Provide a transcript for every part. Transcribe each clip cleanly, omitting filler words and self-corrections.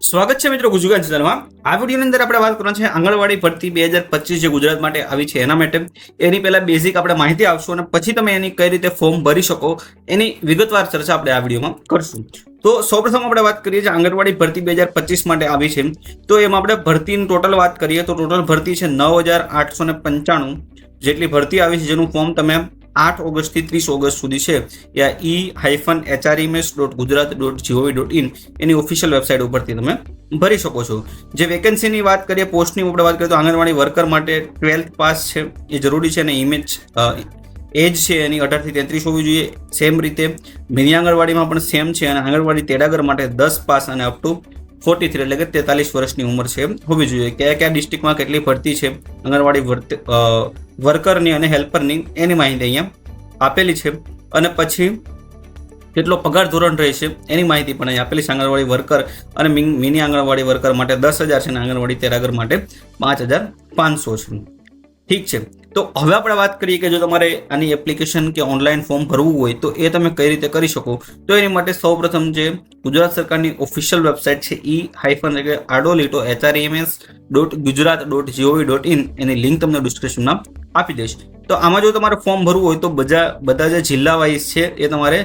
સ્વાગત છે મિત્રો ગુજરાત ચેનલમાં। આ વિડીયોની અંદર આપણે વાત કરવાની છે આંગણવાડી ભરતી 2025 જે ગુજરાત માટે આવી છે એના માટે। એની પહેલા બેઝિક આપણે માહિતી આપશું અને પછી તમે એની કઈ રીતે ફોર્મ ભરી શકો એની વિગતવાર ચર્ચા આપણે આ વિડીયોમાં કરશું। તો સૌપ્રથમ આપણે વાત કરીએ છીએ આંગણવાડી ભરતી 2025 માટે આવી છે, તો એમાં આપણે ભરતીની ટોટલ વાત કરીએ તો ટોટલ ભરતી છે 9,895 જેટલી ભરતી આવી છે, જેનું ફોર્મ તમે 8 ઓગસ્ટથી 30 ઓગસ્ટ સુધી છે e-hrems.gujarat.gov.in એની ઓફિશિયલ વેબસાઇટ ઉપરથી તમે ભરી શકો છો। જે વેકેન્સીની વાત કરીએ, પોસ્ટની આપણે વાત કરીએ તો આંગણવાડી વર્કર માટે 12th પાસ છે એ જરૂરી છે અને એજ છે એની 18 થી 33 હોવી જોઈએ। સેમ રીતે મિની આંગણવાડીમાં પણ સેમ છે અને આંગણવાડી તેડાગર માટે 10 પાસ અને અપ ટુ 43 એટલે કે 43 વર્ષની ઉંમર છે હોવી જોઈએ। કયા કયા ડિસ્ટ્રિક્ટમાં કેટલી ભરતી છે આંગણવાડી વર્કરની અને હેલ્પરની એની માહિતી અહીંયા આપેલી છે અને પછી કેટલો પગાર ધોરણ રહેશે એની માહિતી પણ અહીં આપેલી છે। આંગણવાડી વર્કર અને મિની આંગણવાડી વર્કર માટે 10,000 છે અને આંગણવાડી તેડાગર માટે 5,500 છે। ઠીક છે, તો હવે આપણે વાત કરીએ કે જો તમારે આની એપ્લિકેશન કે ઓનલાઈન ફોર્મ ભરવું હોય તો એ તમે કઈ રીતે કરી શકો। તો એની માટે સૌપ્રથમ જે ગુજરાત સરકારની ઓફિશિયલ વેબસાઇટ છે e-hrems.gujarat.gov.in એની લિંક તમને ડિસ્ક્રિપ્શનમાં આપી દઈશ। તો આમાં જો તમારે ફોર્મ ભરવું હોય તો બધા જે જિલ્લા વાઇઝ છે એ તમારે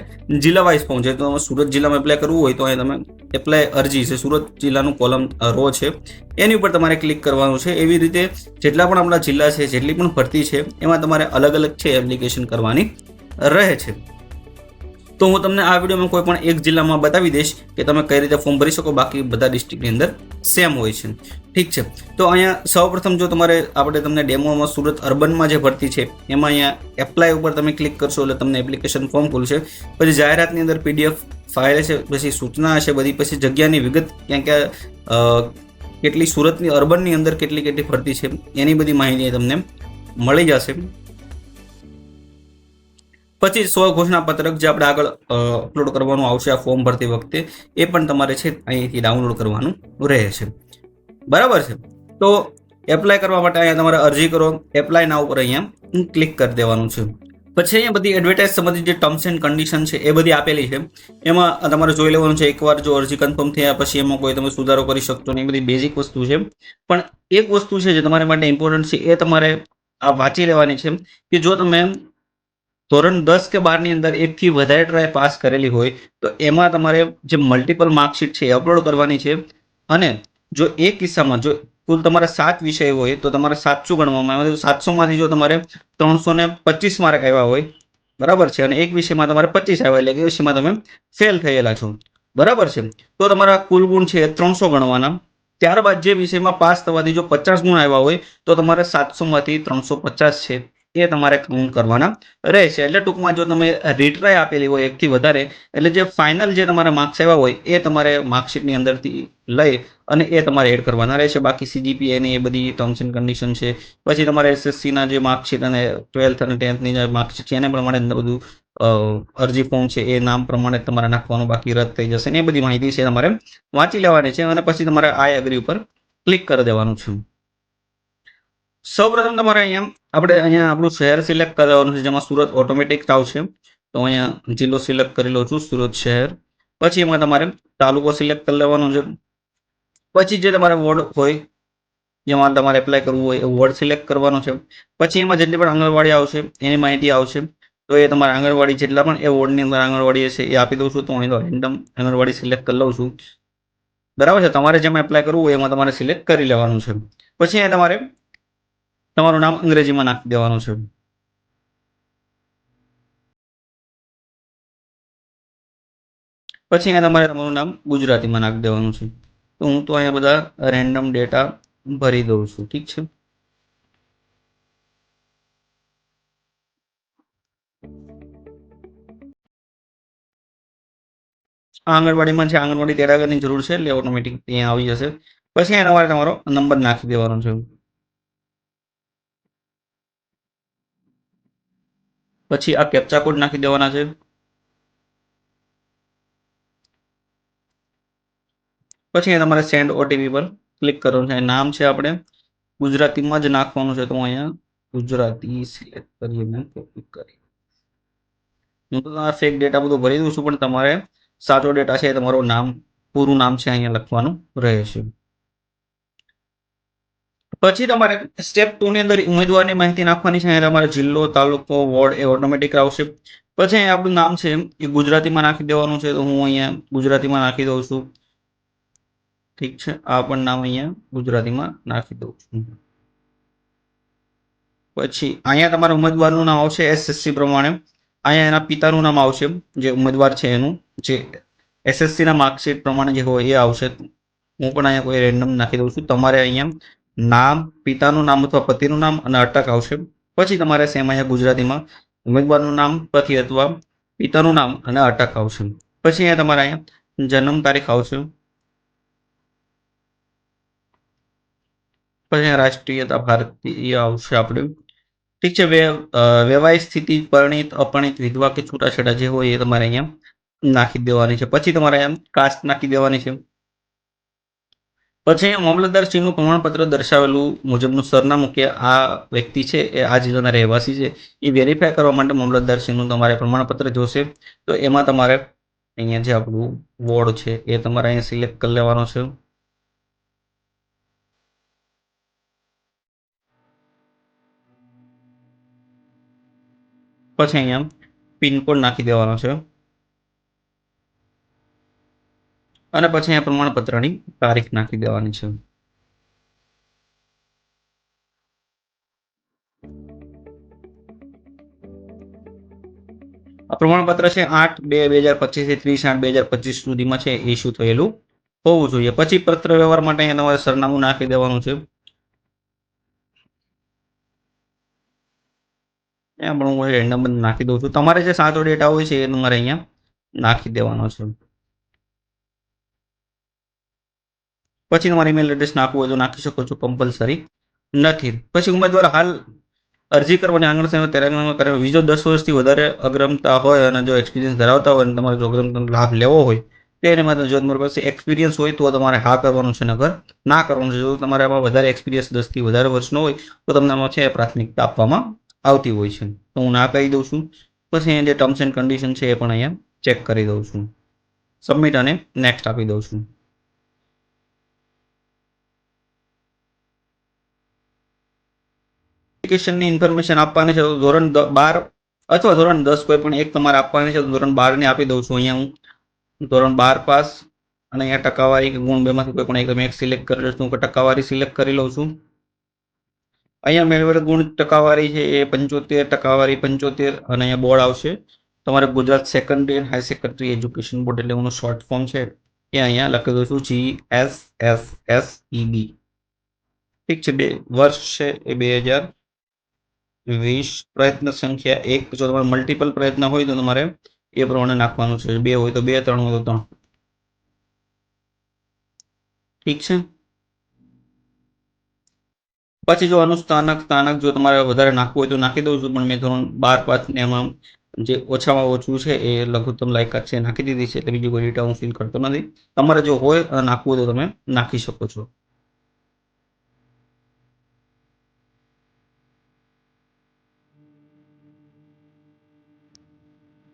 જિલ્લા વાઇઝ ફોર્મ છે। તો તમે સુરત જિલ્લામાં એપ્લાય કરવું હોય તો અહીંયા તમે એપ્લાય અરજી છે, સુરત જિલ્લાનું કોલમ રો છે એની ઉપર તમારે ક્લિક કરવાનું છે। એવી રીતે જેટલા પણ આપણા જિલ્લા છે, જેટલી પણ ભરતી છે એમાં તમારે અલગ અલગ છે એપ્લિકેશન કરવાની રહે છે। તો હું તમને આ વિડીયોમાં કોઈ પણ એક જિલ્લામાં બતાવી દઈશ કે તમે કઈ રીતે ફોર્મ ભરી શકો, બાકી બધા ડિસ્ટ્રિક્ટની અંદર સેમ હોય છે। ઠીક છે, તો અહીંયા સૌપ્રથમ જો તમારે આપણે તમને ડેમોમાં સુરત અર્બનમાં જે ભરતી છે એમાં અહીંયા એપ્લાય ઉપર તમે ક્લિક કરશો એટલે તમને એપ્લિકેશન ફોર્મ ખુલશે। પછી જાહેરાતની અંદર PDF ફાઇલ છે, પછી સૂચના હશે બધી, પછી જગ્યાની વિગત ક્યાં ક્યાં કેટલી સુરતની અર્બનની અંદર કેટલી કેટલી ભરતી છે એની બધી માહિતી તમને મળી જશે। પછી સ્વઘોષણા પત્રક જે આપણે આગળ અપલોડ કરવાનું આવશે આ ફોર્મ ભરતી વખતે એ પણ તમારે છે અહીંથી ડાઉનલોડ કરવાનું રહે છે, બરાબર છે। તો એપ્લાય કરવા માટે અહીંયા તમારે અરજી કરો, એપ્લાય ના ઉપર અહીંયા ક્લિક કરી દેવાનું છે। પછી અહીંયા બધી એડવર્ટાઇઝ સંબંધિત જે ટર્મ્સ એન્ડ કન્ડિશન છે એ બધી આપેલી છે, એમાં તમારે જોઈ લેવાનું છે। એકવાર જો અરજી કન્ફર્મ થયા પછી એમાં કોઈ તમે સુધારો કરી શકશો નહીં, એ બધી બેઝિક વસ્તુ છે। પણ એક વસ્તુ છે જે તમારા માટે ઇમ્પોર્ટન્ટ છે એ તમારે આ વાંચી લેવાની છે કે જો તમે ધોરણ 10 કે 12 ની અંદર એકથી વધારે ટ્રાય પાસ કરેલી હોય તો એમાં તમારે જે મલ્ટિપલ માર્કશીટ છે એ અપલોડ કરવાની છે। અને જો એ કિસ્સામાં જો કુલ તમારે 7 વિષય હોય તો તમારે 700 ગણવામાં આવે। 700 માંથી જો તમારે 325 માર્ક આવ્યા હોય, બરાબર છે, અને એક વિષયમાં તમારે 25 આવ્યા એટલે કે વિષયમાં તમે ફેલ થયેલા છો, બરાબર છે, તો તમારા કુલ ગુણ છે 300 ગણવાના। ત્યારબાદ જે વિષયમાં પાસ થવાથી જો 50 ગુણ આવ્યા હોય તો તમારે 700 માંથી 350 છે એ તમારે કાઉન્ટ કરવાના રહેશે। એટલે ટૂંકમાં જો તમે રીટ્રાય આપેલી હોય એકથી વધારે એટલે જે ફાઇનલ જે તમારા માર્ક્સ આવ્યા હોય એ તમારે માર્કશીટની અંદરથી લઈ અને એ તમારે એડ કરવાના રહેશે। બાકી CGPA ની એ બધી ટર્મ્સ એન્ડ કન્ડિશન છે, પછી તમારે SSCના જે માર્કશીટ અને 12th અને 10thની જે માર્કશીટ છે એને પ્રમાણે બધું અરજી ફોર્મ છે એ નામ પ્રમાણે તમારે નાખવાનું, બાકી રદ થઈ જશે ને એ બધી માહિતી છે તમારે વાંચી લેવાની છે અને પછી તમારે આઈ એગ્રી ઉપર ક્લિક કરી દેવાનું છે। સૌપ્રથમ તમારે અહીંયા આપણું શહેર સિલેક્ટ કરવાનું છે, જેમાં સુરત ઓટોમેટિક આવશે। તો અહીંયા જિલ્લો સિલેક્ટ કરી લઉં છું, સુરત શહેર। પછી એમાં તમારે તાલુકો સિલેક્ટ કરી લેવાનો છે। પછી જે તમારે વોર્ડ હોય જેમાં તમારે એપ્લાય કરવું હોય એ વોર્ડ સિલેક્ટ કરવાનો છે। પછી એમાં જેટલી પણ આંગણવાડી આવશે એની માહિતી આવશે, તો એ તમારા આંગણવાડી જેટલા પણ એ વોર્ડની અંદર આંગણવાડી હશે એ આપી દઉં છું। તો અહીં રેન્ડમ આંગણવાડી સિલેક્ટ કરી લઉં છું, બરાબર છે। તમારે જેમાં એપ્લાય કરવું હોય એમાં તમારે સિલેક્ટ કરી લેવાનું છે। પછી અહીંયા તમારે તમારું નામ અંગ્રેજીમાં નાખી દેવાનું છે। પછી અહીંયા તમારે તમારું નામ ગુજરાતીમાં નાખી દેવાનું છે। તો હું તો અહીંયા બધા રેન્ડમ ડેટા ભરી દઉં છું, ઠીક છે। આંગણવાડીમાં છે આંગણવાડી તેડાગરની જરૂર છે એટલે ઓટોમેટિક ત્યાં આવી જશે। પછી અહીંયા તમારે તમારો નંબર નાખી દેવાનો છે। પછી આ કેપ્ચા કોડ નાખી દેવાના છે। પછી તમારે સેન્ડ OTP પર ક્લિક કરવાનું છે। નામ છે આપણે ગુજરાતીમાં જ નાખવાનું છે, તો હું અહીંયા ગુજરાતી સિલેક્ટ કરી ક્લિક કરી હું તો તમારા ફેક ડેટા બધું ભરી દઉં છું, પણ તમારે સાચો ડેટા છે તમારું નામ પૂરું નામ છે અહીંયા લખવાનું રહેશે. પછી તમારે સ્ટેપ 2 ની અંદર ઉમેદવારની માહિતી નાખવાની છે. અહીંયા તમારે જિલ્લો, તાલુકો, વોર્ડ એ ઓટોમેટિક આવશે. પછી અહીંયા આપણું નામ છે એ ગુજરાતીમાં નાખી દેવાનું છે, તો હું અહીંયા ગુજરાતીમાં નાખી દઉં છું. ઠીક છે, આ પણ નામ અહીંયા ગુજરાતીમાં નાખી દઉં છું. પછી અહીંયા તમારા ઉમેદવારનું નામ આવશે એસએસસી પ્રમાણે. અહીંયા એના પિતાનું નામ આવશે, જે ઉમેદવાર છે એનું, જે એસએસસી ના માર્કશીટ પ્રમાણે જે હોય એ આવશે. હું પણ અહીંયા કોઈ રેન્ડમ નાખી દઉં છું. તમારે અહીંયા નામ, પિતાનું નામ અથવા પતિનું નામ અને અટક આવશે. પછી તમારે સેમ અહીંયા ગુજરાતીમાં ઉમેદવારનું નામ, પતિ અથવા પિતાનું નામ અને અટક આવશે. પછી અહીંયા તમારે અહીંયા જન્મ તારીખ આવશે. પછી અહીંયા રાષ્ટ્રીયતા ભારતીય આવશે આપણે. ઠીક છે. વૈવાહિક સ્થિતિ, પરિણીત, અપરિણીત, વિધવા કે છૂટાછેડા જે હોય એ તમારે અહીંયા નાખી દેવાની છે. પછી તમારે અહીંયા કાસ્ટ નાખી દેવાની છે. પછી અહીંયા મામલતદારશ્રીનું પ્રમાણપત્ર દર્શાવેલું મુજબનું સરનામું કે આ વ્યક્તિ છે એ આ જિલ્લાના રહેવાસી છે એ વેરીફાઈ કરવા માટે મામલતદારશ્રીનું તમારે પ્રમાણપત્ર જોશે. તો એમાં તમારે અહીંયા જે આપણું વોર્ડ છે એ તમારે અહીંયા સિલેક્ટ કરી લેવાનો છે. પછી અહીંયા પિનકોડ નાખી દેવાનો છે અને પછી અહીંયા પ્રમાણપત્રની તારીખ નાખી દેવાની છે. આ પ્રમાણપત્ર છે 8/2/2025 થી 30/8/2025 સુધીમાં છે ઇસ્યુ થયેલું હોવું જોઈએ. પછી પત્ર વ્યવહાર માટે અહીંયા તમારે સરનામું નાખી દેવાનું છે. અહીંયા પણ હું રેન્ડમ નાખી દઉં છું. તમારે જે સાચો ડેટા હોય છે એ તમારે અહીંયા નાખી દેવાનો છે. પછી તમારે ઈમેલ એડ્રેસ નાખવું હોય તો નાખી શકો છો, કમ્પલસરી નથી. પછી ઉમેદવાર હાલ અરજી કરવાની આંગણ તેરાંગણામાં કરે બીજો 10 વર્ષથી વધારે અગ્રમતા હોય અને જો એક્સપિરિયન્સ ધરાવતા હોય અને તમારે જો અગ્રમતાનો લાભ લેવો હોય તો એને માટે જો તમારી પાસે એક્સપિરિયન્સ હોય તો તમારે હા કરવાનું છે, નગર ના કરવાનું છે. જો તમારે આમાં વધારે એક્સપિરિયન્સ 10 થી વધારે વર્ષનો હોય તો તમને આમાં છે પ્રાથમિકતા આપવામાં આવતી હોય છે. તો હું ના કહી દઉં છું. પછી અહીંયા જે ટર્મ્સ એન્ડ કન્ડિશન છે એ પણ અહીંયા ચેક કરી દઉં છું. સબમિટ અને નેક્સ્ટ આપી દઉં છું. એપ્લિકેશનની ઇન્ફોર્મેશન આપવાની છે. ધોરણ 12 અથવા ધોરણ 10 કોઈ પણ એક તમારે આપવાની છે. ધોરણ 12 ની આપી દઉં છું. અહીંયા હું ધોરણ 12 પાસ અને અહીંયા ટકાવારી કે ગુણ બેમાંથી કોઈ પણ એક તમે એક સિલેક્ટ કરી લઉં છું. ટકાવારી સિલેક્ટ કરી લઉં છું. અહીંયા મેળવેલ ગુણ ટકાવારી છે એ 75, ટકાવારી 75 અને અહીંયા બોર્ડ આવશે તમારે Gujarat secondary and high secondary education board, એટલે એનું શોર્ટ ફોર્મ છે એ અહીંયા લખી દઉં છું GSSSEB. ઠીક છે. વર્ષ છે એ 2020. પ્રયત્ન સંખ્યા 1. જો તમારે મલ્ટિપલ પ્રયત્ન હોય તો તમારે એ પ્રમાણે નાખવાનું છે. 2 હોય તો 2, 3 હોય તો 3. ઠીક છે. પછી જો સ્થાનક જો તમારે વધારે નાખવું હોય તો નાખી દઉં છું, પણ મેં ધોરણ 12 પાસ ને એમાં જે ઓછામાં ઓછું છે એ લઘુત્તમ લાયકાત છે નાખી દીધી છે, એટલે બીજી કોઈ ડેટા હું ફિલ કરતો નથી. તમારે જો હોય અને નાખવું હોય તો તમે નાખી શકો છો.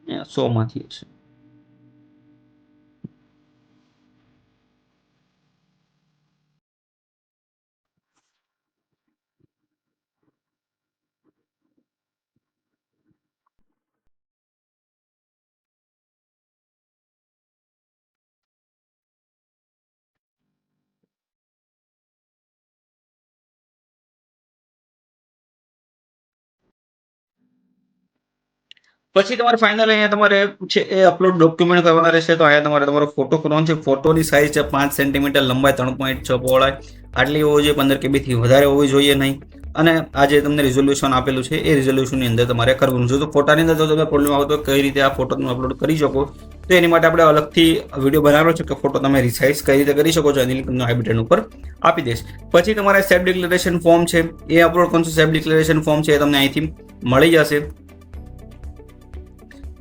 100 માંથી છે. પછી તમારે ફાઇનલ અહીંયા તમારે છે એ અપલોડ ડોક્યુમેન્ટ કરવાના રહેશે. તો અહીંયા તમારો ફોટો કરવાનો છે. ફોટોની સાઇઝ છે 5 સેન્ટીમીટર, લંબાઈ 3.6, પહોળાઈ આટલી હોવી જોઈએ, 15 KB થી વધારે હોવી જોઈએ નહીં. અને આ જે તમને રિઝોલ્યુશન આપેલું છે એ રિઝોલ્યુશનની અંદર તમારે કરવાનું છે. તો ફોટાની અંદર જો તમે પ્રોબ્લેમ આવતો હોય કઈ રીતે આ ફોટો તમે અપલોડ કરી શકો, તો એની માટે આપણે અલગથી વિડીયો બનાવેલો છે કે ફોટો તમે રિસાઇઝ કઈ રીતે કરી શકો છો. એની લિંક તમને આઈ બટન ઉપર આપી દઈશ. પછી તમારે સેલ્ફ ડિક્લેરેશન ફોર્મ છે એ અપલોડ કરવાનું છે. સેલ્ફ ડિક્લેરેશન ફોર્મ છે એ તમને અહીંથી મળી જશે.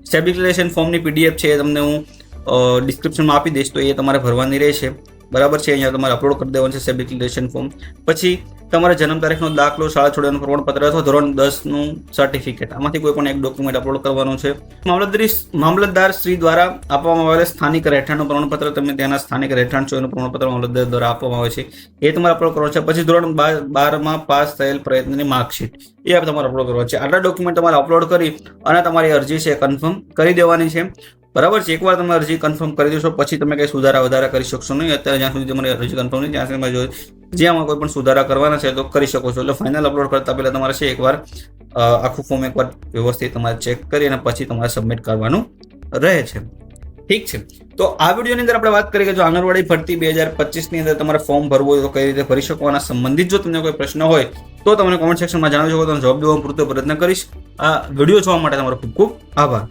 સેલ્ફ ડિક્લેરેશન ફોર્મની PDF છે એ તમને હું ડિસ્ક્રિપ્શનમાં આપી દઈશ, તો એ તમારે ભરવાની રહેશે. બરાબર છે. અહીંયા તમારે અપલોડ કરી દેવાનું છે સેલ્ફ ડિક્લેરેશન ફોર્મ. પછી તમારા જન્મ તારીખનો દાખલો, શાળા છોડવાનું પ્રમાણપત્ર અથવા ધોરણ 10નું સર્ટિફિકેટ, આમાંથી કોઈ પણ એક ડોક્યુમેન્ટ અપલોડ કરવાનું છે. મામલતદાર શ્રી દ્વારા આપવામાં આવેલા સ્થાનિક રહેઠાણનું પ્રમાણપત્ર, તમે ત્યાંના સ્થાનિક રહેઠાણ છો એનું પ્રમાણપત્ર મામલતદાર દ્વારા આપવામાં આવે છે, એ તમારે અપલોડ કરવાનું છે. પછી ધોરણ 12માં પાસ થયેલ પ્રયત્નની માર્કશીટ, એ તમારે અપલોડ કરવાનું છે. આટલા ડોક્યુમેન્ટ તમારે અપલોડ કરી અને તમારી અરજી છે કન્ફર્મ કરી દેવાની છે. બરાબર છે. એકવાર તમે અરજી કન્ફર્મ કરી દેશો પછી તમે કંઈ સુધારા વધારા કરી શકશો નહીં. અત્યારે જ્યાં સુધી તમારી અરજી કન્ફર્મ નહીં ત્યાં સુધી તમે જ્યાં કોઈ પણ સુધારા કરવાના છે તો કરી શકો છો. એટલે ફાઇનલ અપલોડ કરતા પહેલા તમારે છે એકવાર આખું ફોર્મ એકવાર વ્યવસ્થિત તમારે ચેક કરી અને પછી તમારે સબમિટ કરવાનું રહે છે. ઠીક છે. તો આ વિડીયોની અંદર આપણે વાત કરીએ કે જો આંગણવાડી ભરતી 2025ની અંદર તમારે ફોર્મ ભરવું હોય તો કઈ રીતે ભરી શકો, આના સંબંધિત જો તમને કોઈ પ્રશ્ન હોય તો તમને કોમેન્ટ સેક્શનમાં જણાવી શકો, તો જવાબ દેવાનો પૂરતો પ્રયત્ન કરીશ. આ વિડીયો જોવા માટે તમારો ખૂબ ખૂબ આભાર.